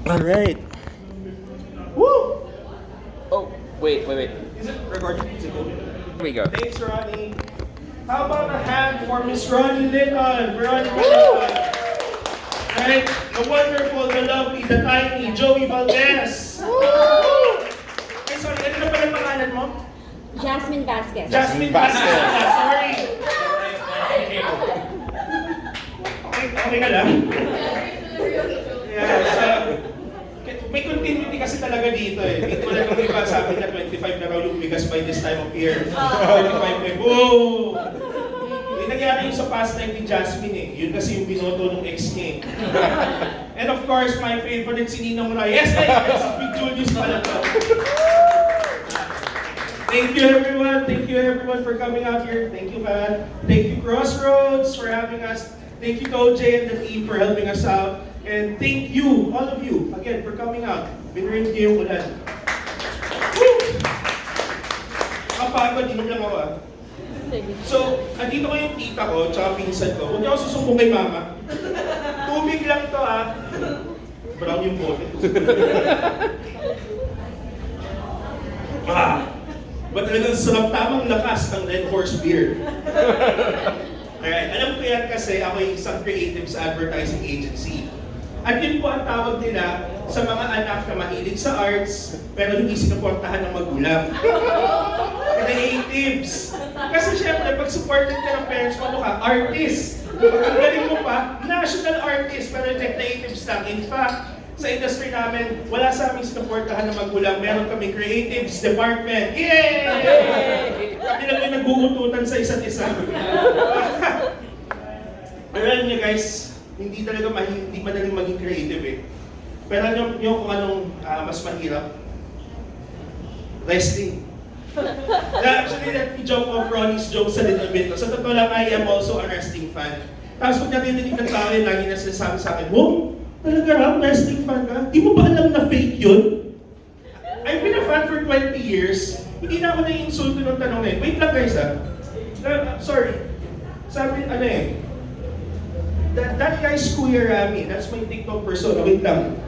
Alright. Woo! Oh, wait. Is it recording? Is it good? Here we go. Thanks, Ronnie. How about a hand for Miss Ronnie Lincoln? Veronica Lincoln. Right? The wonderful, the lovely, the tiny Joey Valdez. Ay, sorry, ano na pala ang pangalan mo? Jasmine Vasquez. Jasmine Vasquez. Sorry. Okay ka lang? Yeah, so, may continuity kasi talaga dito eh. Dito na nung iba sabi na 25 na raw yung bigas by this time of year. 25 na, whoa! Yung nangyari yung sa past life ni Jasmine eh. Yun kasi yung binoto ng ex niya eh. And of course, my favorite si Ninong Reyes. Ay, si Big Julius pala to. Thank you everyone for coming out here. Thank you, man. Thank you, Crossroads, for having us. Thank you, OJ and the team for helping us out. And thank you, all of you, again, for coming out. Binrin niyo yung ulan. Woo! Kapagod, inom lang ako ah. So, andito ko yung tita ko, tsaka pinsan ko. Huwag niyo ako susumbong kay mama. Tubig lang to ah. Brown yung bote. Ba talagang sarap, tamang lakas ng Red Horse Beer. Alright, alam ko yan kasi ako yung isang creative sa advertising agency. At yun po ang tawag nila sa mga anak na mahilig sa arts, pero hindi sinuportahan ng magulang. Creatives. Kasi syempre, pag supported ka ng parents mo, ano ka? Artist. Pag ang galing mo pa, national artist, pero hindi creatives lang. In fact, sa industry namin, wala sa aming sinuportahan ng magulang. Meron kami creatives department. Yay! Kami lang yung nag-uututan sa isa't isa. Alam niyo guys, hindi talaga hindi madaling maging creative eh. Pero alam niyo kung anong mas mahirap? Wrestling. Actually, let me joke off Ronnie's jokes a little bit. Sa totoo lang, I am also a wrestling fan. Tapos pag narinig ng tao yun, lagi na sinasabi sa akin, "Wow, talaga raw, wrestling fan ka? Di mo ba alam na fake yun?" I've been a fan for 20 years. Hindi na ako nai-insulto ng tanong eh. Wait lang guys sorry. Sabi, ano eh. That guy's Kuya Rami. That's my TikTok persona. Wait lang.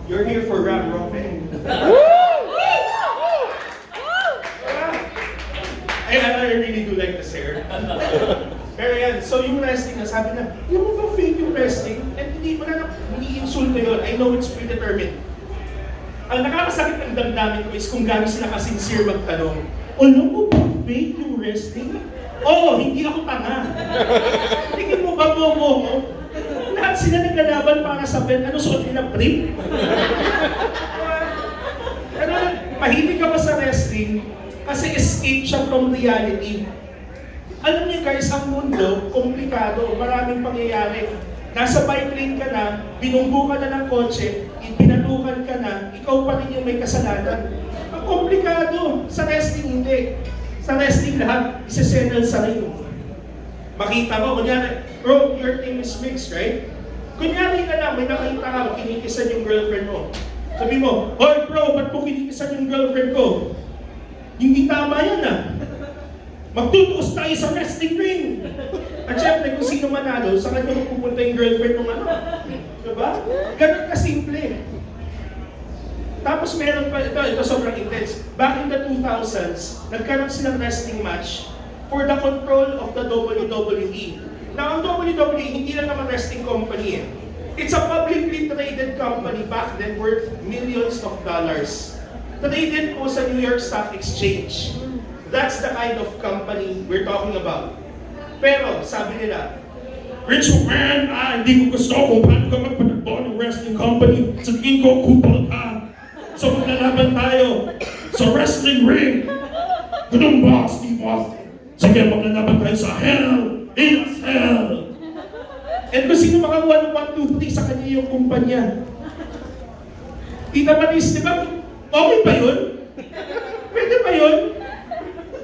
You're here for Ram Roman. I really do like this hair. Pero yan, so yung wrestling na sabi na, yung mo ba fake yung wrestling? And hindi mo na insulto yun. I know it's predetermined. Ang nakakasakit ng damdamin ko is kung gano'n sila kasincere magtanong, alam mo ba fake yung wrestling? Oo, hindi ako tanga. Tingin mo ba bobo mo? Lahat sila naglalaban para sa belt. Ano suot nila? Brief? Ano, mahilig ka ba sa wrestling? Kasi escape siya from reality. Alam niyo guys, ang mundo, komplikado, maraming pangyayari. Nasa bike lane ka na, binunggo ka na ng kotse, ipinalukan ka na, ikaw pa rin yung may kasalanan. Ang komplikado. Sa wrestling, hindi. Sa wrestling lahat, isa-settle sa ring. Makita mo, kunyari, bro, your team is mixed, right? Kunyari ka lang, may nakita ka, kinikisan yung girlfriend mo. Sabi mo, "Hoy bro, ba't mo kinikisan yung girlfriend ko?" Hindi tama yan ah. Magtutuos tayo sa wrestling ring. At syempre, kung sino manalo, sa kanya magpupunta yung girlfriend ng ano. Diba? Ganun kasimple. Tapos meron pa, ito sobrang intense. Back in the 2000s, nagkaroon silang wrestling match for the control of the WWE. Now, ang WWE, hindi lang naman wrestling company eh. It's a publicly traded company back then worth millions of dollars. Traded po sa New York Stock Exchange. That's the kind of company we're talking about. Pero, sabi nila, "Rich man, hindi ko gusto kung paano ka magpatakbo ng wrestling company. Sa tingin ko, kupal ka. So maglalaban tayo sa wrestling ring." Ganun ba, Steve Austin? Sige, maglalaban tayo sa Hell in a Cell. And kung sino makakuha ng 1, 2, 3 sa kanya yung kumpanya. Tita Manis, di ba? Okay ba yun? Pwede ba yun?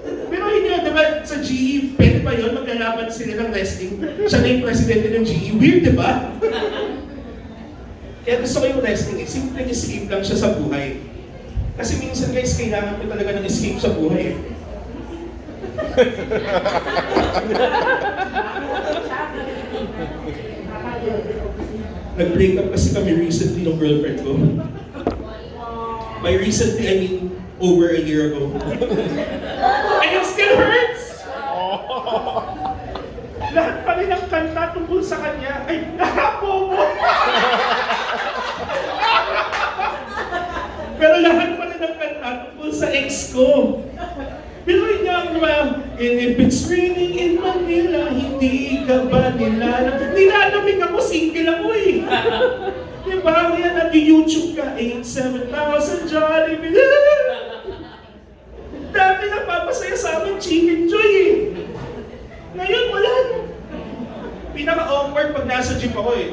Pero hindi di ba sa GE, pwede ba yun? Maglalaban sila ng wrestling. Siya na yung presidente ng GE. Weird, di ba? Kaya gusto ko yung wrestling, simpleng escape lang siya sa buhay. Kasi minsan guys, kailangan ko talaga ng escape sa buhay. Nag-break up kasi kami recently ng girlfriend ko. By recently, I mean over a year ago. And it still hurts! Lahat pa rin ng kanta tungkol sa kanya ay nakapobo! Pero lahat pa rin ng kanta tungkol sa ex ko. Pero niya ang if it's raining in Manila, hindi ka ba nilalamig ako, single ako eh. Diba? Kaya nag-YouTube ka, 8,7,000 Jollibee. Dati nagpapasaya sa amin, Chicken Joy eh. Ngayon, wala na. Pinaka-awkward pag nasa gym ako eh.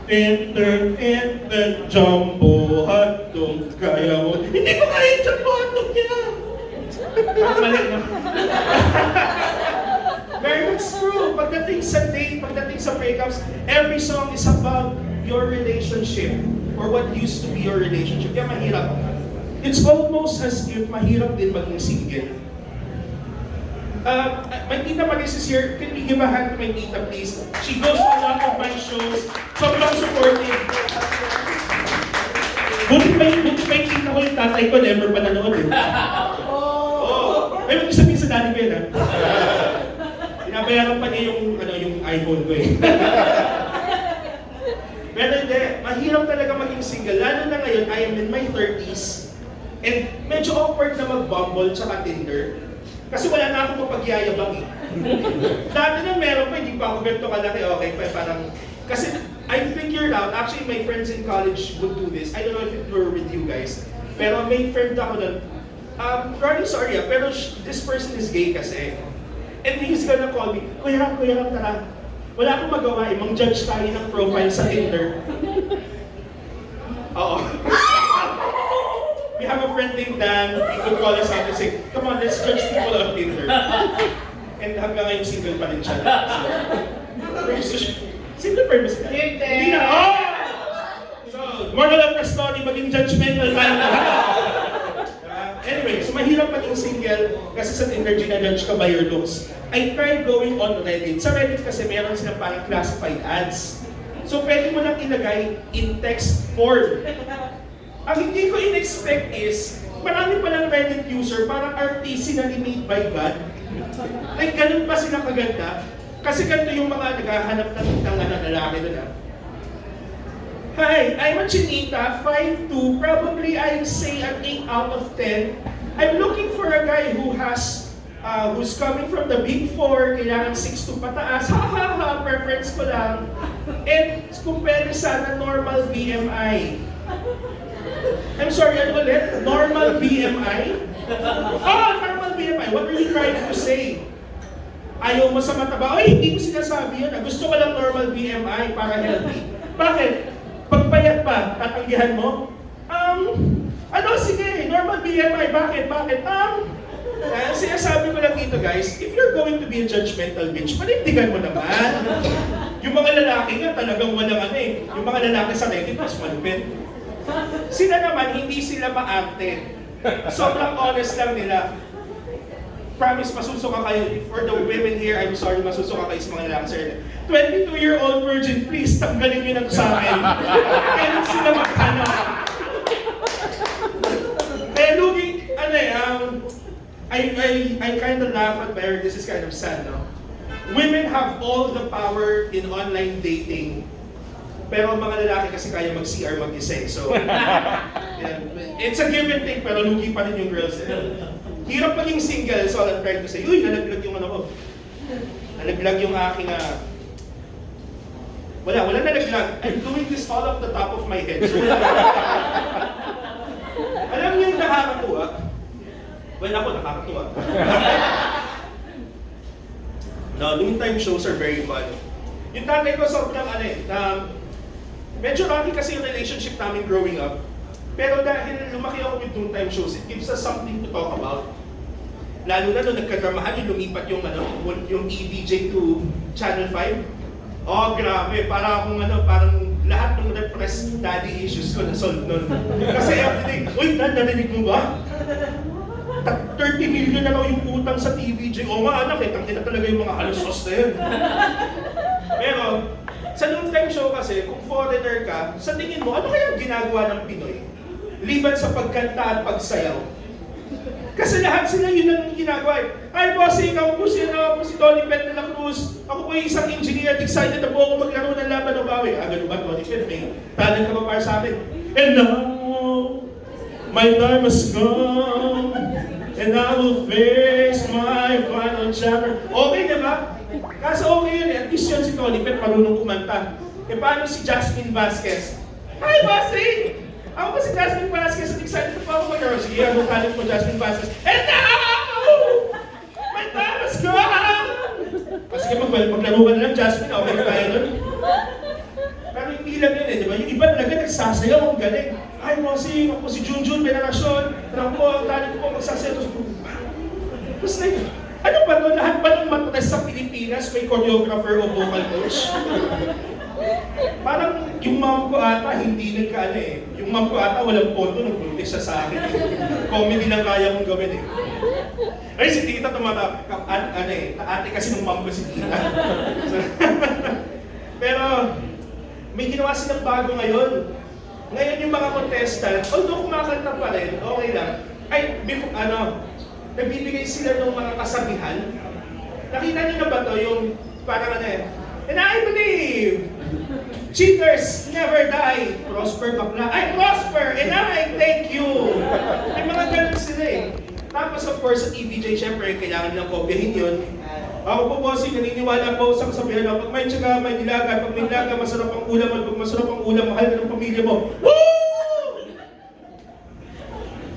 Enter, jumbo hotdog, kaya mo. Hindi ko kaya yung jumbo hotdog niya. Parang mali, no? Very much true. Pagdating sa date, pagdating sa breakups, every song is about your relationship or what used to be your relationship. Kaya mahirap. It's almost as if mahirap din maging single. My tita Marisa is here. Can we give a hand to my tita, please? She goes to a lot of my shows. Sobrang supportive. Buti pa yung tita ko yung tatay ko, never pa nanood eh. Ay, huwag sabihin sa daddy ko yun, ha? Pinabayaran pa niya yung iPhone ko eh. Pero hindi, mahirap talaga maging single. Lalo na ngayon, I am in my 30s. And medyo awkward na mag-Bumble tsaka Tinder. Kasi wala na akong mapagyayabang eh. Dati na meron pa, hindi pa ako ganito kalaki, okay pa, parang... Kasi I figured out, actually my friends in college would do this. I don't know if it were with you guys. Pero may friend ako na, really sorry pero this person is gay kasi. And he's gonna call me, Kuya Ram, tara. Wala akong magawa judge tayo ng profile sa Tinder. Oo. We have a friend named Dan, he could call us out and say, come on, let's judge people on Tinder. And hanggang ngayon single pa rin siya. Single pa rin ba siya? Hindi na! Oh! So, moral of the story, maging judgmental tayo lahat. Anyway, so mahirap maging single kasi sa Tinder ginajudge ka by your looks. I tried going on Reddit. Sa Reddit kasi meron silang parang classified ads. So pwede mo lang ilagay in text form. Ang hindi ko in-expect is, marami palang Reddit user, parang artisanally made by God. Like ganun pa sila kaganda. Kasi ganito yung mga naghahanap ng lalaki nila. Hi, I'm a Chinita, 5'2", probably I'd say an 8 out of 10. I'm looking for a guy who's coming from the big 4, kailangan 6'2" pataas, ha, preference ko lang. And kung pwede sana normal BMI. I'm sorry, ano ulit? Normal BMI? Oh, normal BMI, what are you trying to say? Ayaw mo sa mataba? Ay, hindi ko sinasabi yun. Gusto ko lang normal BMI para healthy. Bakit? Pagpayat pa, tatanggihan mo? Sige, normal BMI, bakit? Sinasabi ko lang dito guys, if you're going to be a judgmental bitch, panindigan mo naman. Yung mga lalaki nga talagang walang yung mga lalaki sa Reddit, mas malupit. Sila naman, hindi sila maarte. Sobrang honest lang nila. Promise, masusuka kayo. For the women here, I'm sorry, masusuka kayo sa mga lalaki sa Reddit. 22-year-old virgin, please, tanggalin nyo na to sa akin. Kailan sila maghanap? Looking, I kind of laugh at Mary, this is kind of sad, no? Women have all the power in online dating, pero ang mga lalaki kasi kaya mag-CR mag-isa. So, it's a give and take, pero lugi pa rin yung girls. Hirap maging single, so I'm trying to say, uy, nalaglag yung ko. Nalaglag yung aking, wala nalaglag. I'm doing this all off the top of my head. So, alam niyo yung nakakatuwa? Well, ako nakakatuwa. No, noontime shows are very fun. Yung tatay ko sobrang medyo rocky kasi yung relationship namin growing up. Pero dahil lumaki ako with noontime shows, it gives us something to talk about. Lalo na nung nagkadramahan yung lumipat yung EVJ to Channel 5. Oh, grabe. Parang lahat ng repressed daddy issues ko na-solve nun. Kasi everything, uy, Dad, narinig mo ba? 30 million na raw yung utang sa TVJ. O nga anak, tangina talaga yung mga halusos na yun. Pero, time show kasi, kung foreigner ka, sa tingin mo, ano kayang ginagawa ng Pinoy? Liban sa pagkanta at pagsayaw. Kasi lahat sila yun ang ginagawa. Ay, bossing, ako po si Tony Pet de la Cruz. Ako po yung isang engineer. Excited na po ako maglaro ng laban ng bawi. Ganun ba, Tony Pet? May talent ka ba para sa akin? And now, my time has come. And I will face my final chapter. Okay, di ba? Kaso okay yun eh. At least yun si Tony Pet marunong kumanta. E paano si Jasmine Vasquez? Hi, bossing! Ako pa si Jasmine Vasquez at excited pa ako mag-girl. Sige, ano talent mo, Jasmine Vasquez? And now! My time has come! Sige, maglaro ka na lang, Jasmine. Okay na tayo nun. Pero hindi lang yun eh, di ba? Yung iba talaga nagsasayaw, ang galing. Ay, bossing, ako si Junjun Veneracion. Tanong po, ang talent ko magsasayaw. Tapos like, ano ba to? Lahat ba ng matres sa Pilipinas may choreographer o vocal coach? Parang yung mom ko ata hindi nagkaano eh. Yung mom ko ata walang pondo, nagbuntis siya sa akin. Comedy lang kaya mong gawin eh. Ay, si tita tumata, ate kasi ng mom ko si tita. Pero, may ginawa silang bago ngayon. Ngayon yung mga contestant, although kumakanta pa rin, okay lang. Ay, before, nagbibigay sila ng mga kasabihan. Nakita niyo na ba to yung parang and I believe cheaters never die. Prosper bakla. Ay, prosper! And I thank you! May mga ganun sila eh. Tapos of course sa TVJ, syempre, kailangan nilang kopyahin yun. Ako po, bossing, naniniwala po sa kasabihan na pag may tsaga, may nilaga. Pag may nilaga, masarap ang ulam. At pag masarap ang ulam, mahal ka ng pamilya mo. Woo!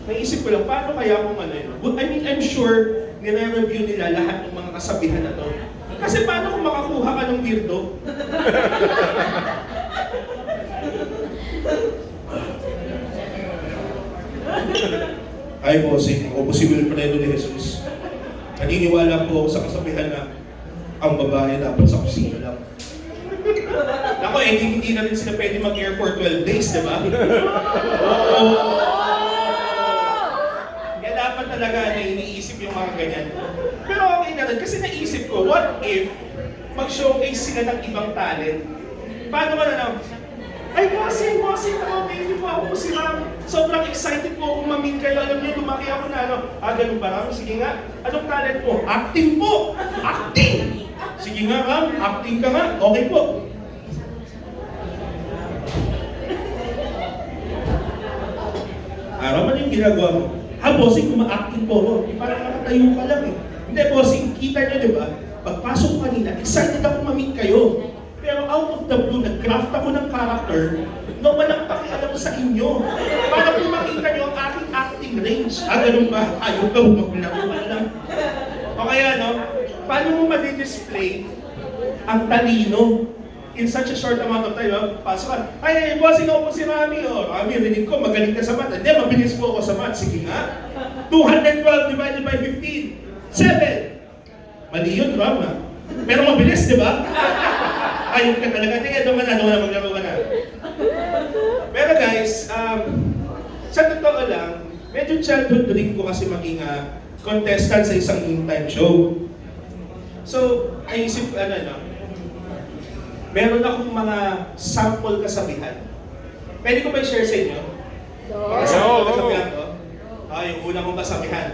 Naisip ko lang, paano kaya kung ano yun? I mean, I'm sure nire-review nila lahat ng mga kasabihan na to. Kasi paano kung makakuha ka ng weirdo? Ay, bossing, ako po si Wilfredo de Jesus. Naniniwala po ako sa kasabihan na ang babae dapat sa kusina lang. Ako, hindi na rin sila pwede mag-air for 12 days, di ba? Oo. Kaya dapat talaga na iniisip yung mga ganyan. Pero okay na rin, kasi naisip ko, what if mag-showcase sila ng ibang talent? Paano ka na lang? Ay, bossing, ako, thank you po, ako po si Ram. Sobrang excited po akong maming kayo. Alam niyo, lumaki ako na ganun ba, Ram? Sige nga, anong talent po? Acting po! Acting! Sige nga, Ram, acting ka nga. Okay po. Ram, ano yung ginagawa mo? Bossing, kuma-acting po ako. Parang nakatayo ka lang eh. Hindi, bossing, kita niyo, di ba? Pagpasok kanina, excited ako maming kayo. Pero out of the blue, nag-craft ako ng character na walang pakialam sa inyo. Para kung makita nyo ang aking acting range. Ganun ba? Ayaw ka, maglaro ka lang. O kaya, paano mo ma-display ang talino in such a short amount of time? Pasok ka, ay, bossing ako po si Rami. Rami, rinig ko, magaling ka sa math. Hindi, mabilis po ako sa math. Sige nga. 212 divided by 15. 7. Mali yun, Ram. Pero mabilis, di ba? Ayun ka talaga. Tingnan, doon ka na, maglaro ka na. Pero guys, sa totoo lang, medyo childhood dream ko kasi maging contestant sa isang noontime show. So, naisip ko, meron akong mga sample kasabihan. Pwede ko ba i-share sa inyo? Mga sample kasabihan ko? Yung una kong kasabihan.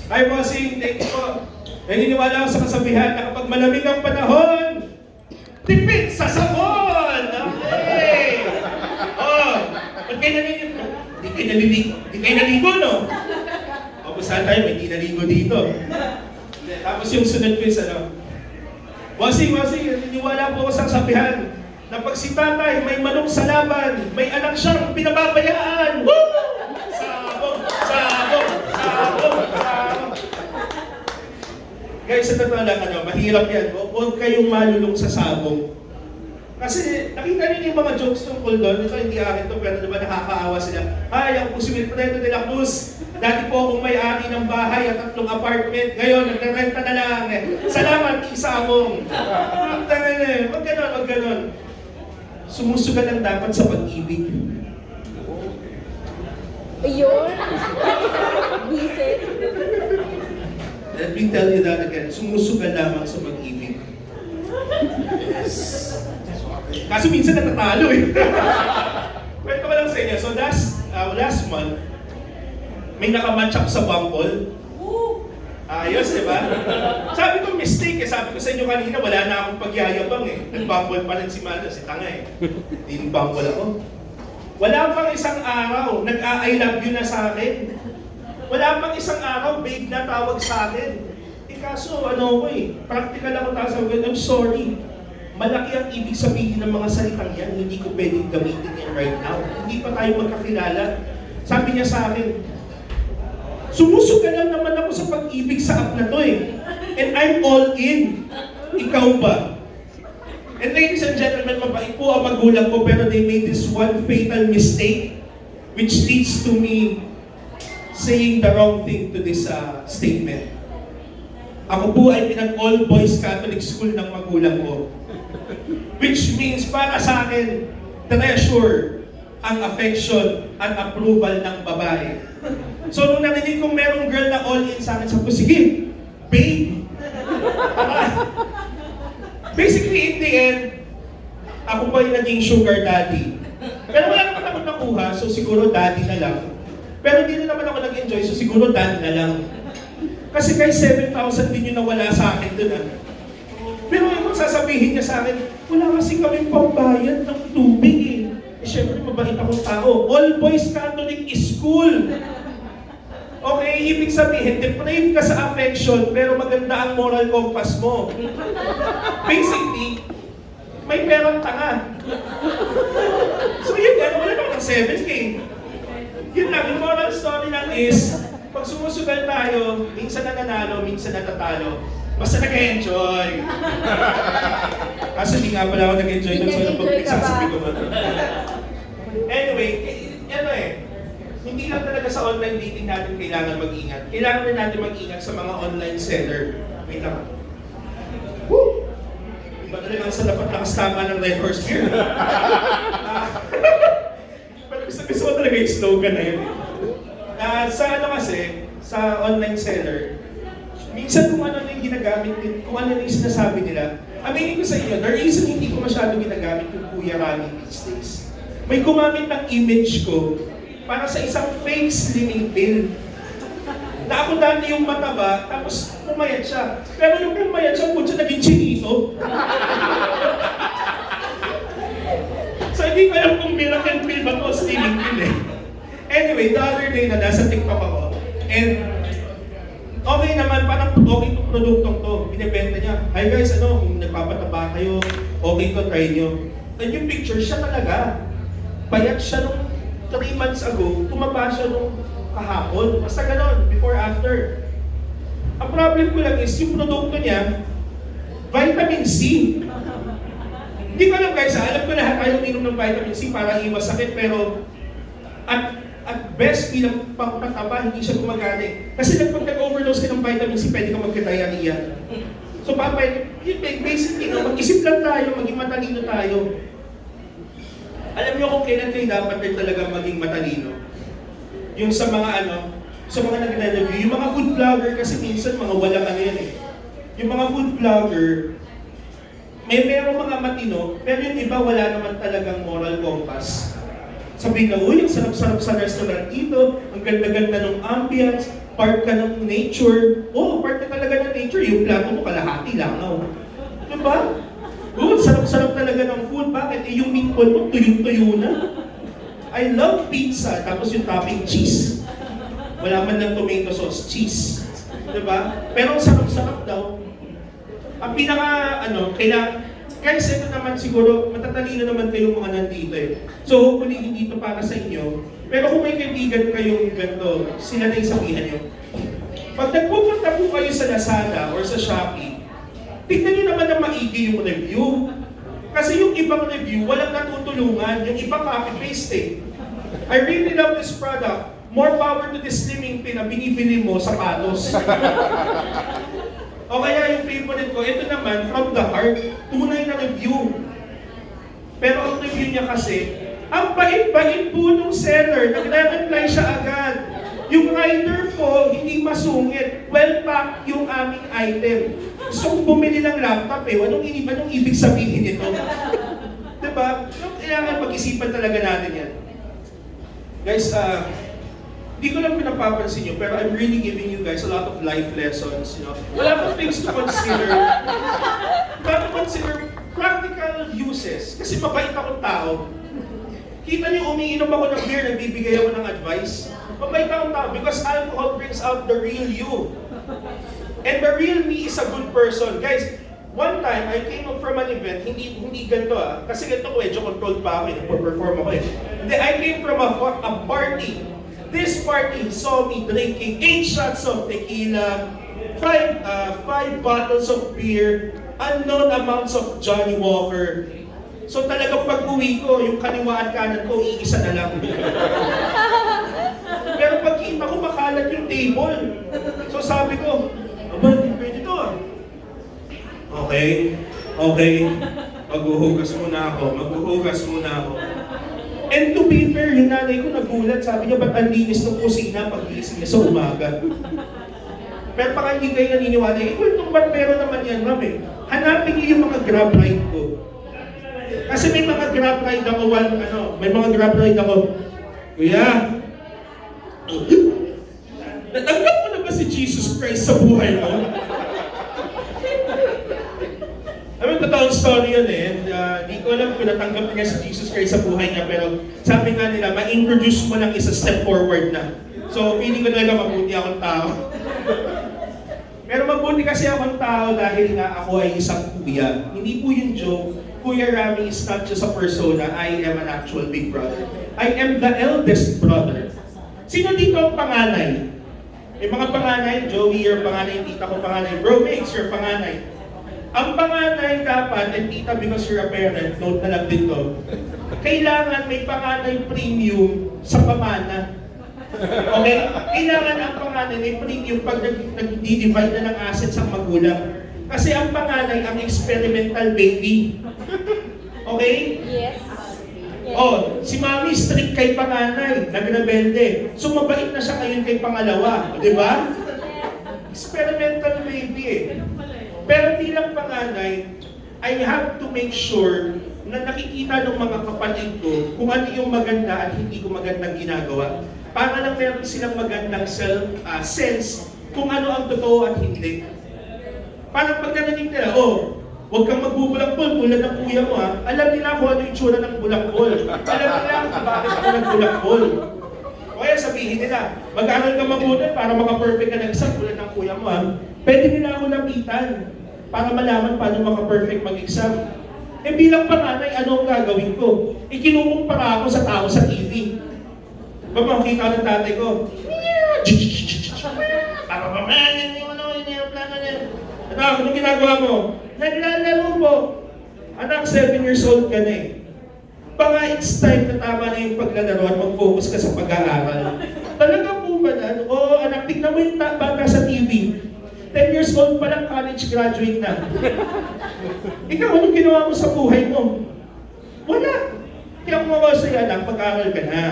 Ay, bossing, thank you po. Naniniwala ako sa kasabihan na kapag malamig ang panahon, tipid sa sabon! Okay! Ba't kayo naniniwala? Di kayo naligo, no? O, saan tayo? May di naligo dito. Tapos yung sunod quiz, bossing, naniniwala po ako sa kasabihan na pag si tatay may manok sa laban, may anak siyang pinababayaan! Woo! Sabon! Guys, sa totoo lang, mahirap yan. Huwag kayong malulong sa sabong. Kasi nakita niyo yung mga jokes tungkol doon. Ito, hindi akin to, pero diba nakakaawa sila. Ay, ako po si Wilfredo de la Cruz. Dati po akong may-ari ng bahay at 3 apartment. Ngayon, nagre-renta na lang. Salamat, isabong. Wag ganon. Sumusugal lang dapat sa pag-ibig. Ayun. Visit. Let me tell you that again. Sumusugal lamang sa pag-ibig. Yes. Kaso minsan natatalo eh. Kwento ko lang sa inyo. So last month, may nakamatch up sa Bumble. Ayos, di ba? Sabi ko mistake eh. Sabi ko sa inyo kanina, wala na akong pagyayabang eh. Nag-Bumble pa rin si Mano, si Tanga eh. Hindi Bumble ako. Wala pang isang araw, nag-I love you na sa akin. Wala pang isang araw, babe na tawag sa akin. Eh kaso, ano ko eh, practical ako tapos sabi ko, I'm sorry. Malaki ang ibig sabihin ng mga salitang yan, hindi ko pwedeng gamitin yan right now. Hindi pa tayo magkakilala. Sabi niya sa akin, sumusuga lang naman ako sa pag-ibig sa app na to eh. And I'm all in. Ikaw ba? And ladies and gentlemen, mabait po ang magulang ko pero they made this one fatal mistake which leads to me saying the wrong thing to this statement. Ako po ay pinag-all boys Catholic school ng magulang ko. Which means para sa akin, treasure ang affection at approval ng babae. So nung narinig kong merong girl na all in sa akin, sabi ko, sige, babe. Basically, in the end, ako pa yung naging sugar daddy. Pero wala naman ako nakuha, so siguro daddy na lang. Pero hindi na naman ako nag-enjoy, so siguro dad na lang. Kasi guys, 7,000 din yung nawala sa akin dun ah. Pero yung sasabihin niya sa akin, wala kasi kaming pambayad ng tubig eh. Eh syempre, mabait akong tao. All boys Catholic school. Okay, ibig sabihin, depraved ka sa affection, pero maganda ang moral compass mo. Basically, may perang tanga. So yun yan, wala naman ng 7K. Yun lang, yung moral story lang is, pag sumusugal tayo, minsan nananalo, minsan natatalo. Basta nag-enjoy. Kasi hindi nga pala ako nag-enjoy ng solo pag-pagsasabi ko ba. Anyway, ano eh, hindi lang talaga sa online dating natin kailangan mag-ingat. Kailangan rin natin mag-ingat sa mga online seller. Wait lang. Woo! Iba talagang sa dapat nakastama ng Red Horse Beer. Pero gusto ko talaga yung slogan na yun. Sa ano kasi, sa online seller, minsan kung ano na yung ginagamit, kung ano na yung sinasabi nila, aminin ko sa inyo, the reason hindi ko masyado ginagamit yung Kuya Rani these days. May gumamit ng image ko para sa isang fake slimming pill. Na ako dati yung mataba, tapos pumayat siya. Pero yung pumayat siya, kung siya naging chinito. So hindi ko alam kung miracle pill ba to, slimming pill eh. Anyway, the other day na nasa TikTok ako, and okay naman, parang okay itong produktong to. Binibenta niya, hi guys, ano, kung nagpapataba kayo, okay to, try nyo. And yung picture, siya talaga. Payat siya nung 3 months ago, tumaba siya nung kahapon. Basta ganon, before, after. Ang problem ko lang is, yung produkto niya, vitamin C. Hindi ko alam guys, alam ko lahat tayo uminom ng vitamin C para iwas sakit, pero at best bilang pangpataba, hindi siya gumagana. Kasi pag nag-overdose ka ng vitamin C, pwede ka magka-diarrhea. So yun, basically, mag-isip lang tayo, maging matalino tayo. Alam niyo kung kailan kayo dapat rin talaga maging matalino? Yung sa mga sa mga nagre-review, yung mga food vlogger kasi minsan mga walang ano yan eh. Yung mga food vlogger, merong mga matino, pero yung iba wala naman talagang moral compass. Sabihin na, uy, ang sarap-sarap sa restaurant dito, ang ganda-ganda ng ambience, part ka ng nature. Oh, part ka talaga ng nature, yung plato mo kalahati langaw. Diba? Good, sarap-sarap talaga ng food. Bakit? Eh, yung meatball mo, tuyo-tuyo na. I love pizza, tapos yung topping cheese. Wala man ng tomato sauce, cheese. Diba? Pero ang sarap-sarap daw. Ang kailangan, guys, ito naman siguro, matatalino naman kayong mga nandito eh. So hopefully hindi ito para sa inyo. Pero kung may kaibigan kayong ganito, sila na yung sabihan nyo. Pag nagpupunta po kayo sa Lazada or sa Shopee, tignan nyo naman na maigi yung review. Kasi yung ibang review, walang natutulungan. Yung ibang copy-paste eh. I really love this product. More power to this slimming pill na binibili mo sa patos. O kaya yung favorite ko, ito naman, from the heart, tunay na review. Pero ang review niya kasi, ang bait-bait po nung seller, nagre-reply siya agad. Yung rider po, hindi masungit. Well-packed yung aming item. Gusto kong bumili ng laptop eh. Anong ibig sabihin nito? Diba? pag-isipan talaga natin yan. Guys, hindi ko lang pinapapansin nyo, pero I'm really giving you guys a lot of life lessons, you know. A lot of things to consider. But consider practical uses. Kasi mabait akong tao. Kita niyo, umiinom ako ng beer, nagbibigay ako ng advice. Mabait akong tao because alcohol brings out the real you. And the real me is a good person. Guys, one time, I came up from an event, hindi ganito kasi ganito ko medyo controlled pa ako, nagpo-perform ako Then I came from a party. This party saw me drinking 8 shots of tequila, 5 bottles of beer, unknown amounts of Johnny Walker. So talagang pag-uwi ko, yung kaliwa at kanan ko, iisa na lang. Pero pagkita ko, makalat yung table. So sabi ko, aba, hindi pwede to Okay. Maghuhugas muna ako. And to be fair, yung nanay ko nagulat, sabi niya, ba't ang linis ng kusina pag-gising niya sa umaga? Pero baka hindi kayo naniniwala, itong ba't meron naman yan, ma'am Hanapin niyo yung mga grab ride ko. Kasi may mga grab ride ako, Kuya, natanggap mo na ba si Jesus Christ sa buhay mo? Totoong story yun Di ko alam kung natanggap niya si Jesus Christ sa buhay niya, pero sabi nga nila, ma-introduce mo lang isa step forward na. So, feeling ko talaga mabuti akong tao. Pero mabuti kasi akong tao dahil nga ako ay isang kuya. Hindi po yung joke. Kuya Rami is not just a persona, I am an actual big brother. I am the eldest brother. Sino dito ang panganay? May mga panganay, Joey, your panganay, tita ko panganay, bro, Mix, your panganay. Ang panganay dapat, and tita, because you're a parent, note na lang din to, kailangan may panganay premium sa pamana. Okay? Kailangan ang panganay may premium pag nag-divide na ng assets ang magulang. Kasi ang panganay ang experimental baby. Okay? Yes. Oh, si mami strict kay panganay, nagrebelde. So mabait na siya ngayon kay pangalawa, di ba? Experimental baby Pero bilang panganay, I have to make sure na nakikita ng mga kapatid ko kung ano yung maganda at hindi ko magandang ginagawa. Para lang meron silang magandang sense kung ano ang totoo at hindi. Parang pag narinig nila, huwag kang magbubulakbol tulad ng kuya mo Alam nila kung ano yung tsura ng bulakbol. Alam nila kung bakit ako nagbulakbol. O kaya sabihin nila, mag-aral ka mabuti para maka-perfect ka ng exam tulad ng kuya mo Pwede nila ako lapitan para malaman paano maka-perfect mag-exam. Bilang panganay, ano ang gagawin ko? Kinukumpara ako sa tao sa TV. Makita ng tatay ko, Anong ginagawa mo? Naglalaro po. Anak, 7 years old ka na Baka it's time na tama na yung paglalaro at mag-focus ka sa pag-aaral. Talaga po ba na? Anak, tignan mo yung bata sa TV. 10 years old pa lang, college graduate na. Ikaw, anong ginawa mo sa buhay mo? Wala. Kaya kung mawasaya lang, pag-aaral ka na.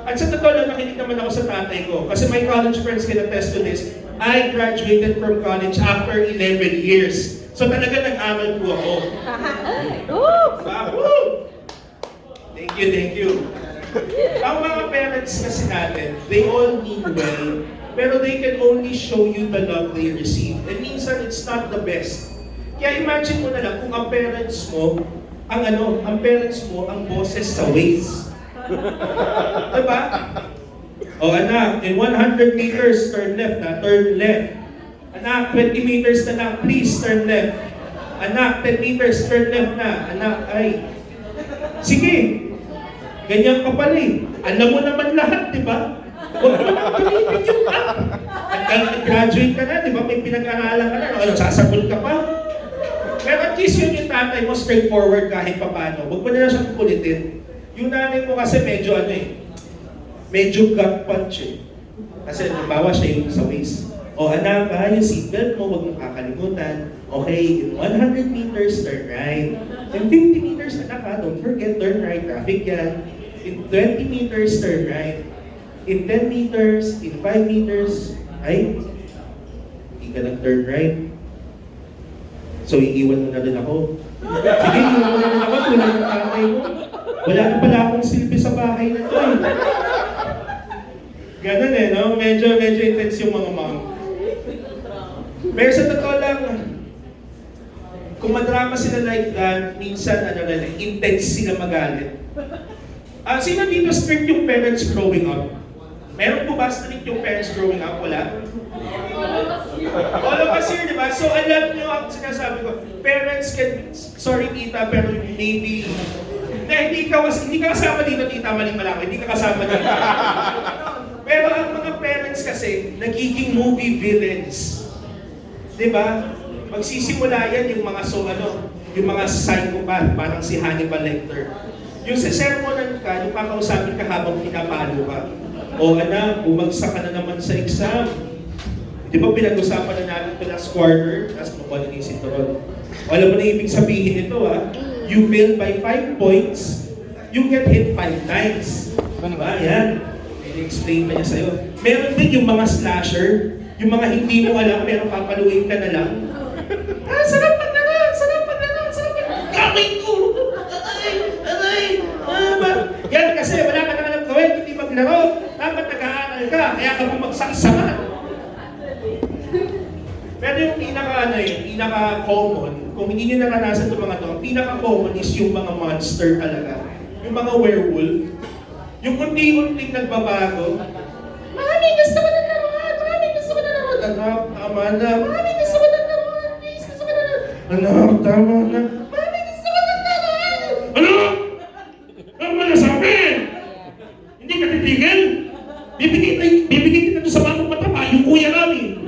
At sa totoo lang, nakinig naman ako sa tatay ko. Kasi my college friends can attest to this. I graduated from college after 11 years. So talaga nag-aral po ako. Thank you. Ang mga parents kasi natin, they all mean well, pero they can only show you the love they receive. And minsan, it's not the best. Kaya imagine mo na lang kung ang parents mo, ang boses sa Waze. Diba? Anak, in 100 meters, turn left turn left. Anak, 20 meters na lang, please turn left. Anak, 10 meters, turn left na. Anak, sige. Ganyan ka pala Alam mo naman lahat, di ba? Huwag mo naman pilipin yung graduate ka na, di ba? May pinag-aralan ka na. Sasagot ka pa. Pero at least yun yung tatay mo, straightforward kahit papano. Huwag mo na siyang kulitin. Yung nanay mo kasi medyo medyo gut punch Kasi nabawa siya yung sa waist. Anak, yung seatbelt mo, huwag mong kakalimutan. Okay, in 100 meters, turn right. In 50 meters, anak don't forget, turn right, traffic yan. In 20 meters, turn right. In 10 meters, in 5 meters, hindi ka nag-turn right. So, iiwan mo na rin ako. Sige, iiwan mo na rin ako tulad ng tatay mo. Wala na pala akong silbi sa bahay na to eh. Ganun eh, no? Medyo intense yung mga mom. Pero sa totoo lang, kung madrama sila like that, minsan intense sila magalit. Sino dito strict yung parents growing up? Meron po ba strict yung parents growing up? Wala? All of us here, di ba? So alam nyo ang sinasabi ko, parents can, sorry tita, pero maybe, hindi ka kasama dito, tita, mali pala ako, hindi ka kasama dito. Pero ang mga parents kasi, nagiging movie villains. Di ba? Magsisimula yan yung mga yung mga psychopath, parang si Hannibal Lecter. Yung sisermonan ka, yung kakausapin ka habang pinapalo ka. O anak, bumagsak ka na naman sa exam. Di ba pinag-usapan na natin ito last quarter, tapos makuha na yung sinturon. Alam mo na ibig sabihin ito you fail by 5 points, you get hit 5 times. Diba? Yan. I-explain na niya sa'yo. Meron din yung mga slasher, yung mga hindi mo alam, pero papaluin ka na lang. Sarap paglaro! Sarap paglaro! Sarap paglaro! Kamay ko! Aray! Yan kasi wala ka na alam gawin, hindi maglaro. Dapat nag-aaral ka, kaya ka bumagsak sa man. Pero yung pinaka-common, kung hindi nyo naranasan itong mga ito, ang pinaka-common is yung mga monster talaga. Yung mga werewolf. Yung unti-unting nagbabago. Mami, gusto ko na laruan! Mami, gusto ko na laruan! Anak, tama na! Mami, gusto ko na laruan! Please, gusto ko na laruan! Anak, tama na! Mami, gusto ko na laruan! Anak! Ano mo nasabi? Hindi ka titigil? Bibigyan kita sa batong mataba, yung kuya namin.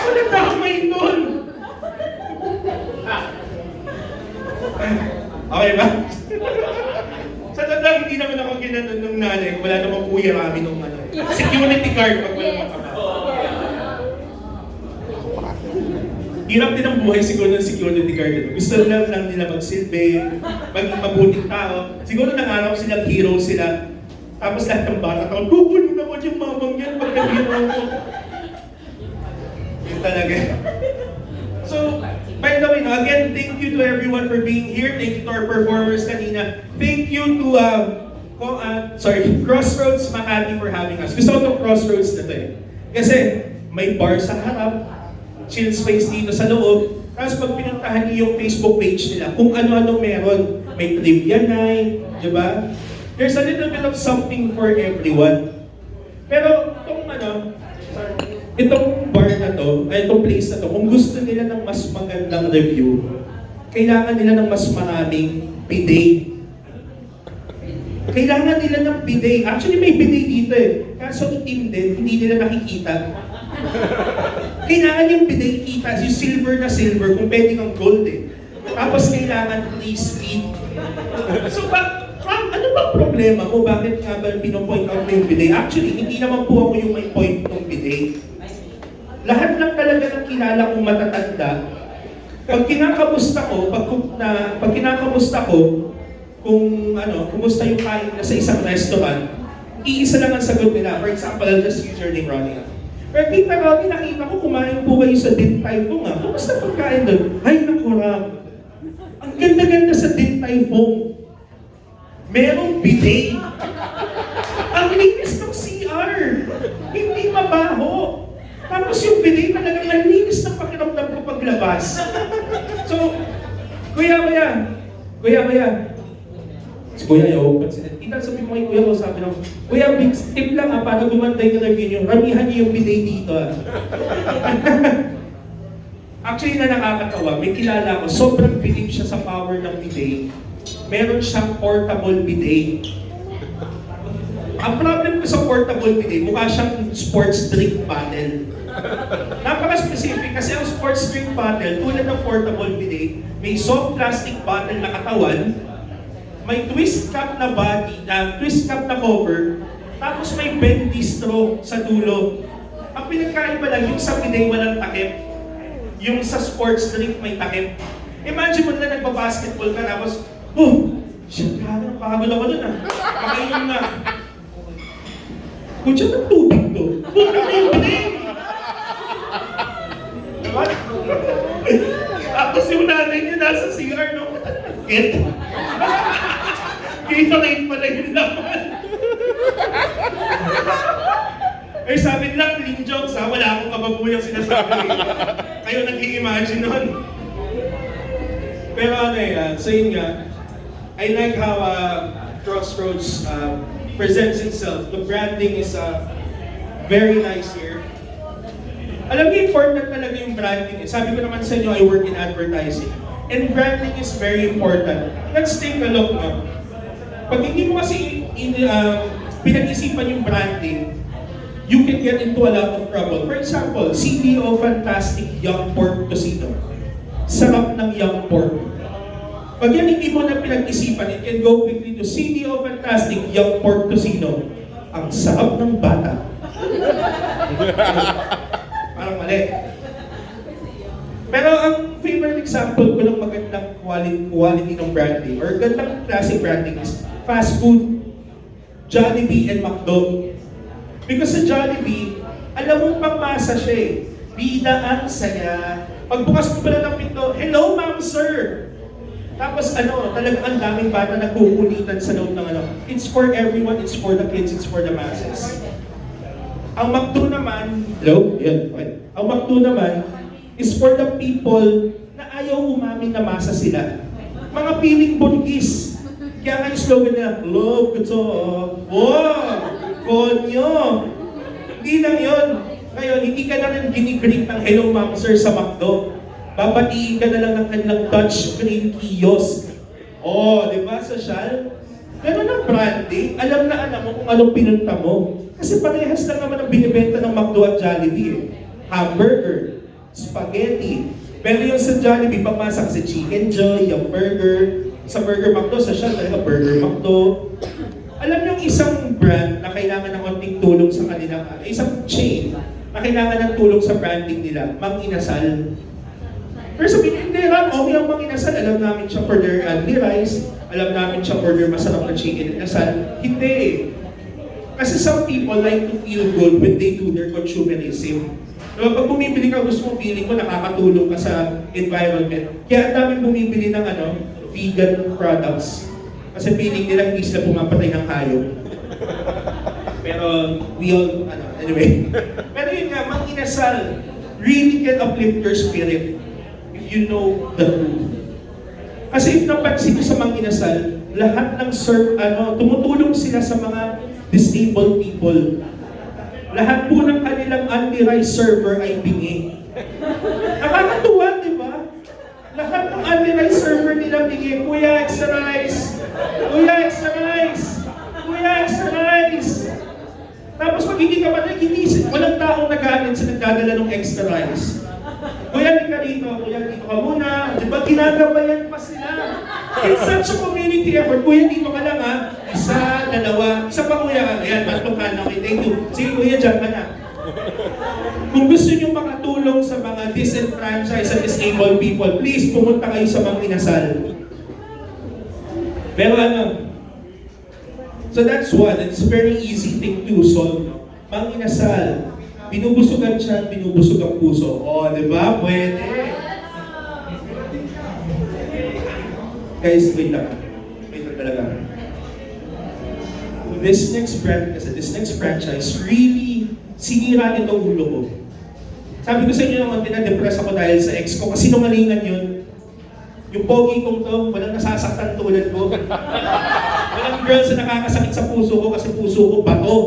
Walang damay doon. Okay ba? Sa tanda, hindi naman ako ginanon ng nanay. Wala namang kuya namin nung security guard pag walang mataba. Hirap din ang buhay siguro ng security guard. Gusto lang nila magsilbi, maging mabuting tao. Siguro nangarap silang hero sila. Tapos lahat ng bata taon, kukunin naman yung mamang yan pag nag-hero ko. Yun talaga. So, by the way, again, thank you to everyone for being here. Thank you to our performers kanina. Thank you to Crossroads Makati for having us. Gusto ko itong Crossroads na to eh. Kasi may bar sa harap, chill space dito sa loob. Tapos pag pinuntahan niyo yung Facebook page nila, kung ano-ano meron. May trivia night, di ba? There's a little bit of something for everyone. Pero itong bar na to, itong place na to, kung gusto nila ng mas magandang review, kailangan nila ng mas maraming bidet. Kailangan nila ng bidet. Actually, may bidet dito eh. Kaso itim din, hindi nila nakikita. Kailangan yung bidet kita, yung silver na silver, kung pwede kang gold eh. Tapos kailangan 3 speed. So, ano ba problema mo? Bakit nga ba pinopoint out mo yung bidet? Actually, hindi naman po ako yung may point ng bidet. Lahat lang talaga ng kilala kong matatanda, pag kinakamusta ko, kung kumusta yung kain na sa isang restaurant, iisa lang ang sagot nila. For example, I'll just use your name, Ronnie. Pero Tita Ronnie, nakita ko kumain po kayo sa Din Tai Fung. Kumusta pagkain doon? Ay, naku, Ram. Ang ganda-ganda sa Din Tai Fung. Merong bidet. Ang linis ng CR. Hindi mabaho. Tapos yung bidet talagang ang linis ng pakiramdam ko paglabas. So, Kuya Maya. Si Kuya Yo, tita sabi mo kay Kuya ko, sabi ng, Kuya, big tip lang para gumanday ka ng ganyan, ramihan niyo yung bidet dito Actually na nakakatawa, may kilala ko, sobrang believe siya sa power ng bidet. Meron siyang portable bidet. Ang problem ko sa portable bidet, mukha siyang sports drink bottle. Napaka-specific kasi ang sports drink bottle, tulad ng portable bidet, may soft plastic bottle na katawan, may twist cap na body, twist cap na cover, tapos may bendy straw sa dulo. Ang pinagkaiba lang, yung sa bidet walang takip, yung sa sports drink may takip. Imagine mo na nagpa-basketball ka, tapos, shit, pagod ako dun Pakayon na. Kung siya ng tubig to, yung bidet! Diba? Tapos yung nanay niya nasa CR, no? Get? Kita-kate pala yung laman. Eh sabi nila, clean jokes ha, wala akong kababuyang sinasabi. Kayo nag-i-imagine nun. Pero ano so yun nga, I like how Crossroads presents itself. The branding is very nice here. Alam niyo, important talaga yung branding. Sabi ko naman sa inyo, I work in advertising. And branding is very important. Let's take a look now. Pag hindi mo kasi pinag-isipan yung branding, you can get into a lot of trouble. For example, CDO Fantastic Young Pork Tocino. Sarap ng young pork. Pag yan hindi mo na pinag-isipan, it can go quickly to CDO Fantastic Young Pork Tocino. Ang sarap ng bata. Parang mali. Pero ang favorite example ko ng magandang quality ng branding or gandang classic branding is fast food, Jollibee and McDo. Because sa Jollibee, alam mo pangmasa siya eh. Bida ang saya. Pagbukas mo pala ng pinto, hello ma'am sir! Tapos talagang ang daming bata nagkukulitan sa loob ng It's for everyone, it's for the kids, it's for the masses. Ang McDo naman, hello? Yan, okay. Ang McDo naman is for the people na ayaw umamin na masa sila. Mga piling buntis. Kaya nga yung slogan nila, love, gusto, wow, konyo. Hindi lang yun. Ngayon, hindi ka na rin ginigreet ng hello ma'am sir sa McDo. Babatiin ka na lang ng kanilang touchscreen kiosk. Oh, di ba, social? Ganun ang branding. Alam mo kung anong pinunta mo. Kasi parehas lang naman ang binibenta ng McDo at Jollibee eh. Hamburger, spaghetti. Pero yung sa Jollibee, pamasa kasi Chicken Joy, yung burger. Sa Burger McDo, social talaga Burger McDo. Alam niyo yung isang brand na kailangan ng konting tulong sa kanila, isang chain na kailangan ng tulong sa branding nila, Mang Inasal. Pero sabihin, hindi Ram, okay ang Mang Inasal. Alam namin siya for their only rice, alam namin siya for their masarap na chicken inasal. Hindi. Kasi some people like to feel good when they do their consumerism. Diba, pag bumibili ka, gusto mong feeling mo nakakatulong ka sa environment. Kaya ang daming bumibili ng vegan products. Kasi feeling nila hindi sila pumapatay ng hayop. Pero we all, anyway. Pero yun nga, Mang Inasal really can uplift your spirit if you know the truth. Kasi if napansin nyo sa Mang Inasal, lahat ng tumutulong sila sa mga disabled people. Lahat po ng kanilang anti-rice server ay bingi. Nakakatuwa, di ba? Lahat ng anti-rice server nila bingi. Kuya, extra rice! Kuya, extra rice! Kuya, extra rice! Tapos pag hindi ka pa naginisip, walang taong nagalit sa nagdadala ng extra rice. Kuya, di ka rito. Kuya, dito ka muna. Di ba ginagabayan pa sila? It's such a community effort. Kuya, dito ka lang ha. Isa, dalawa. Isa pa kuya. Ayan, tatlong ka na. Okay, thank you. Sige kuya, dyan ka na. Kung gusto nyo makatulong sa mga disenfranchised at disabled people, please pumunta kayo sa Mang Inasal. Pero so that's one. It's a very easy thing to solve. Mang Inasal. Binubusugan siya, binubusog ang puso. O, di ba? Pwede. Guys, wait lang. Wait lang talaga. This next franchise really sinira nitong ulo ko. Sabi ko sa inyo naman, dinadepress ako dahil sa ex ko kasi nungalingan yun. Yung pogi kong to, walang nasasaktan tulad ko. Walang girls na nakakasakit sa puso ko kasi puso ko bato.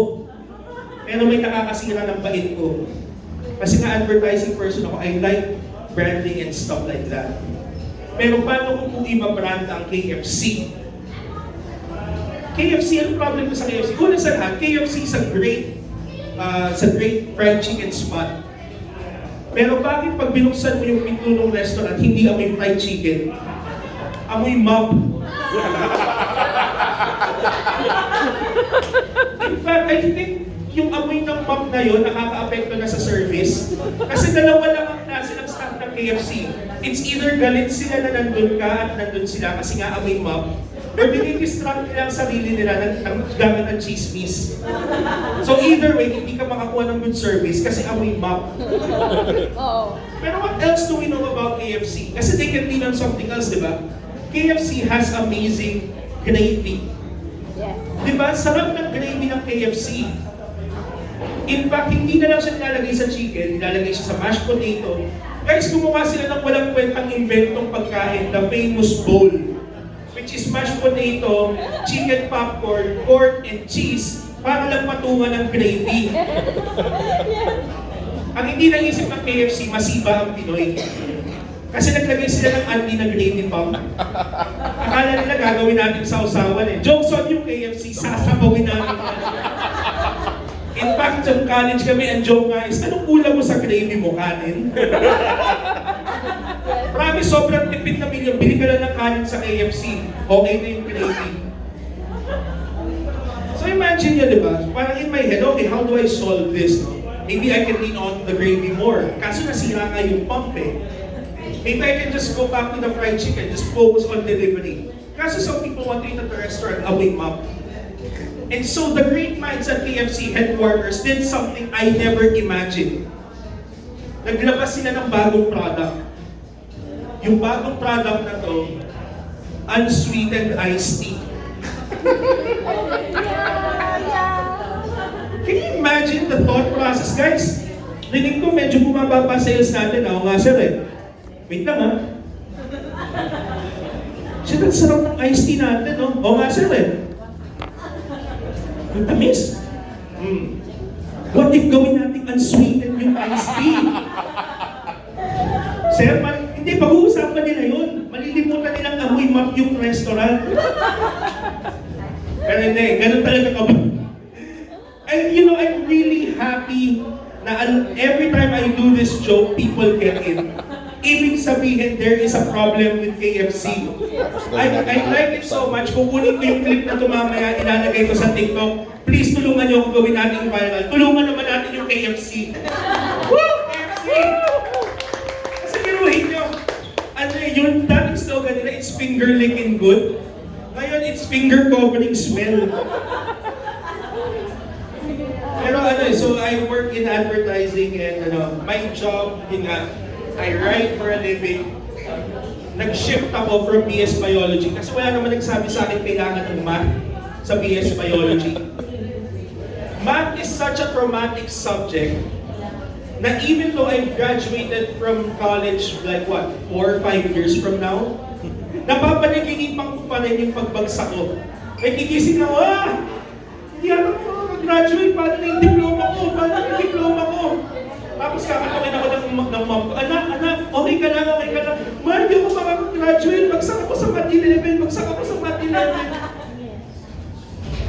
Pero may nakakasira ng bait ko. Kasi nga advertising person ako, I like branding and stuff like that. Pero paano kung iba-brand ang KFC? KFC, ano problem ko sa KFC? Una sa lahat, KFC is a great fried chicken spot. Pero bakit pag binuksan mo yung pinto ng restaurant, hindi amoy fried chicken? Amoy mop. In fact, I think yung amoy ng mop na yun, nakaka-apekto na sa service. Kasi dalawa lang ang klase ng KFC. It's either galit sila na nandun ka at nandun sila kasi nga amoy mop. or dinidistract nila ang sarili nila gamit ng chismis. So either way, hindi ka makakuha ng good service kasi amoy map. Oo. Pero what else do we know about KFC? Kasi they can lean on something else, di ba? KFC has amazing gravy. Yes. Di ba? Sarap ng gravy ng KFC. In fact, hindi na lang siya nilalagay sa chicken, nilalagay siya sa mashed potato. Guys, gumawa sila ng walang kwentang inventong pagkain, the famous bowl, which is mashed potato, chicken popcorn, corn, and cheese, para lang patungan ng gravy. Ang hindi naisip ng KFC, masiba ang Pinoy. Kasi naglagay sila ng anti na gravy pump. Akala nila gagawin natin sa usawan eh. Jokes on yung KFC, sasabawin natin. In fact, sa college kami, ang joke nga is, anong ulam mo sa gravy mo? Kanin? Promise, sobrang tipid na milyon. Bili ka lang ng kanin sa KFC. Okay na yung gravy. So imagine nyo, di ba? Parang in my head, okay, how do I solve this? No? Maybe I can lean on the gravy more. Kaso nasira nga yung pump eh. Maybe I can just go back to the fried chicken, just focus on delivery. Kaso some people want to eat at the restaurant, away map. And so the great minds at KFC headquarters did something I never imagined. Naglabas sila ng bagong product. Yung bagong product na to, unsweetened iced tea. Can you imagine the thought process, guys? Rinig ko medyo bumaba pa sales natin. Ako nga sir eh. Wait lang ha. Shit, ang sarap ng iced tea natin, no? Oo nga sir eh. Ang tamis. What if gawin natin unsweetened yung iced tea? Sir, hindi, pag-uusapan nila yun. Malilimutan nilang amoy map yung restaurant. Pero hindi, ganun talaga ka ba? And you know, I'm really happy na every time I do this joke, people get it. Ibig sabihin, there is a problem with KFC. I like it so much. Kukunin ko yung clip na ito mamaya, ilalagay ko sa TikTok. Please tulungan niyo kung gawin natin viral. Tulungan naman natin yung KFC. Woo! KFC! Kasi ginuhin niyo, ano yun, dating slogan nila, it's finger licking good. Ngayon, it's finger covering smell. Pero ano, so I work in advertising and my job, yun nga, I write for a living. Nag-shift ako from BS Biology kasi wala naman nagsabi sa akin kailangan ng math sa BS Biology. Math is such a traumatic subject na even though I've graduated from college like what, 4 or 5 years from now, napapanaginipan ko pa rin yung pagbagsak ko. May gigising ako, hindi ako mag-graduate, paano na yung diploma ko? Paano na yung diploma ko? Tapos kakatawin ako ng mom ko, anak, okay ka lang. Ma, hindi ako makakagraduate, bagsak ako sa Math 11,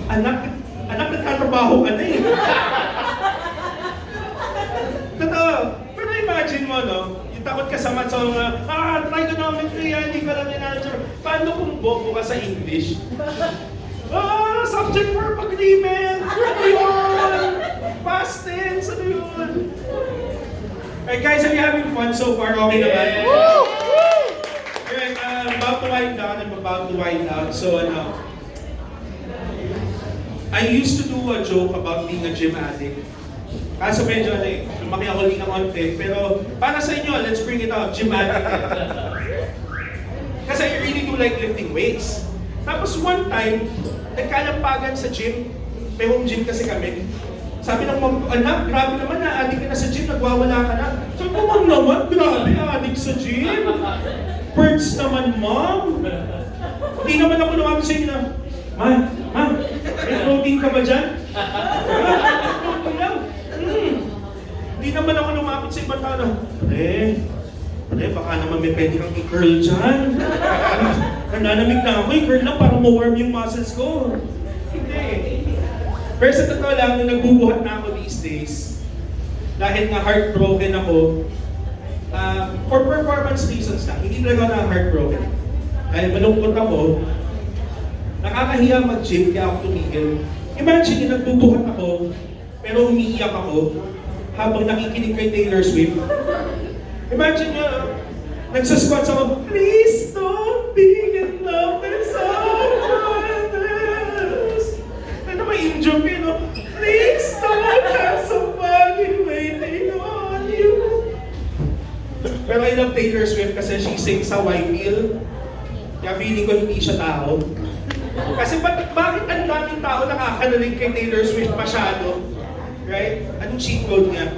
Anak, nagtatrabaho ka na eh. Totoo. Pero imagine mo, no? Yung takot ka sa math, so trigonometry, hindi ka lang in-answer. Paano kung bobo ka sa English? Subject verb agreement! Ano yun? Past tense, ano yun? Alright guys, are you having fun so far? Okay naman? Alright, I'm about to wind down. So, I used to do a joke about being a gym addict. Kaso medyo, lumaki ako din ng konti. Pero, para sa inyo, let's bring it out, gym addict. Kasi I really do like lifting weights. Tapos one time, nagkalampagan sa gym. May home gym kasi kami. Sabi ng mom ko, anak, grabe naman, na-addict ka na sa gym, nagwawala ka na. Sabi ko, mom naman, grabe, addict sa gym. Birds naman, mom. Hindi naman ako lumapit sa inyo na, Ma, may protein ka ba dyan? Protein lang. Hindi naman ako lumapit sa ibang tao na, baka naman may pwede kang i-curl dyan. Nananamig na ako, i-curl lang para ma-warm yung muscles ko. Hindi. Pero sa totoo lang, nung nagbubuhat na ako these days, dahil nga heartbroken ako, for performance reasons lang, hindi talaga na heartbroken. Dahil malungkot ako, nakakahiya mag-gym, kaya ako tumigil. Imagine, nagbubuhat ako, pero umiiyak ako habang nakikinig kay Taylor Swift. Imagine nyo, nagsasquats ako, please don't be in love with someone. love Taylor Swift kasi she sings sa Whitefield. Kaya feeling ko hindi siya tao. Kasi bakit ang daming tao nakakarinig kay Taylor Swift masyado? Right? Anong cheat code niya?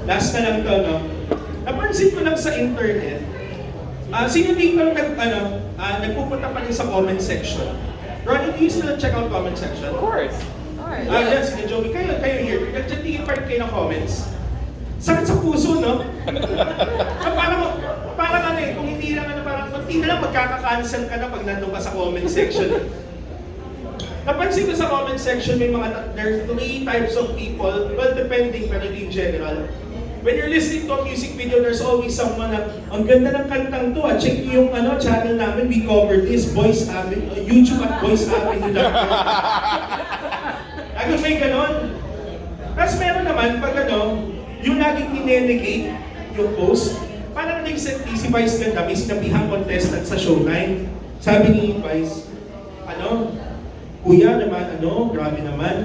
Last na lang to, no? Napansin ko lang sa internet, sino dito nagpupunta pa rin sa comment section? Ronnie, do you still check out comment section? Of course. Alright. Yes, si Joey, kayo here. Nagtitingin pa rin kayo ng comments. Sakit sa puso, no? parang ano eh, kung hindi lang hindi na lang magkaka-cancel ka na pag nandun ka sa comment section. Napansin ko sa comment section, there's 3 types of people, well, depending, pero in general. When you're listening to a music video, there's always someone na, ang ganda ng kantang to, check yung channel namin, we covered this, Voice Avenue, YouTube at Voice Avenue. Lagi may ganon. Tapos meron naman, pag yung laging ninenegate yung post, parang recently si Vice ganda, may sinabihang contestant sa Showtime. Sabi ni Vice, kuya naman, grabe naman.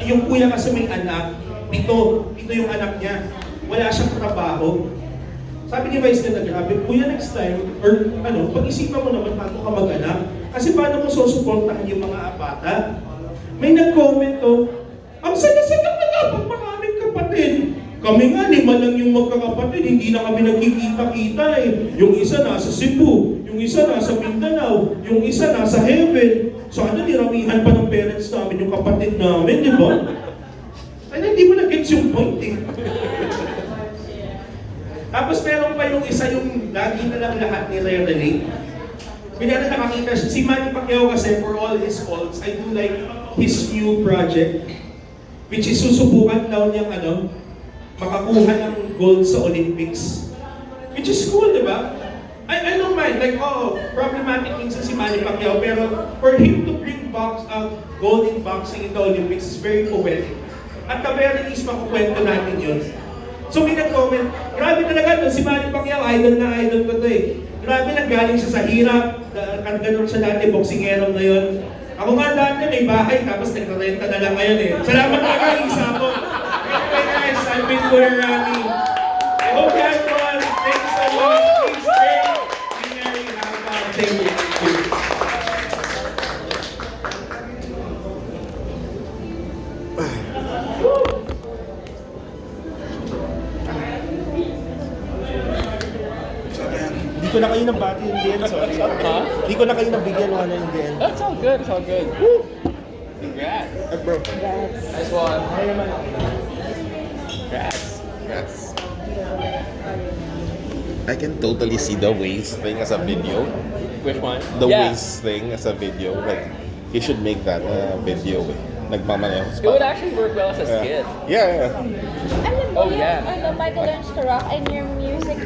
Yung kuya kasi may anak, pito yung anak niya. Wala siyang trabaho. Sabi ni Vice ganda, grabe, kuya next time, or pag-isipan mo naman bago ka mag-anak. Kasi paano mo susuportahan yung mga bata? May nag-comment ang saya-saya na dapat maraming kapatid. Kami nga, 5 lang yung magkakapatid, hindi na kami nagkikita-kita eh. Yung isa nasa Cebu, yung isa nasa Mindanao, yung isa nasa Heaven. Sana niramihan pa ng parents namin yung kapatid namin, di ba? Ay, hindi mo na-gets yung point eh. Tapos meron pa yung isa yung lagi na lang lahat nire-relate. Kaya nakakita siya, si Manny Pacquiao kasi for all his faults, I do like his new project, which is susubukan daw niyang makakuha ng gold sa Olympics. Which is cool, di ba? I don't mind, problematic minsan si Manny Pacquiao, pero for him to bring gold in boxing in the Olympics is very poetic. At the very least, makukwento natin yun. So may nag-comment, grabe talaga si Manny Pacquiao, idol na idol ko to eh. Grabe nanggaling siya sa hirap, ganun siya dati, boksingero ngayon. Ako nga dati may bahay, tapos nagre-renta na lang ngayon eh. Salamat na kayo, isa po. Anyway guys, I've been Kuya Rami. I hope you had fun. Thanks so much. Please stay. Be merry. Have fun. Thank you. Hindi ko na kayo nabati in the end, sorry. Huh? Hindi ko na kayo nabigyan ng in the end. That's all good. It's all good. Woo! Congrats. Bro. Nice one. Congrats. Yes. I can totally see the waist thing as a video. Which one? The Yeah. waist thing as a video. Like, he should make that video. Nagmamaneho It would actually work well as a skit. Yeah. Alam mo Oh, yung, yeah. Michael Learns to Rock and your music,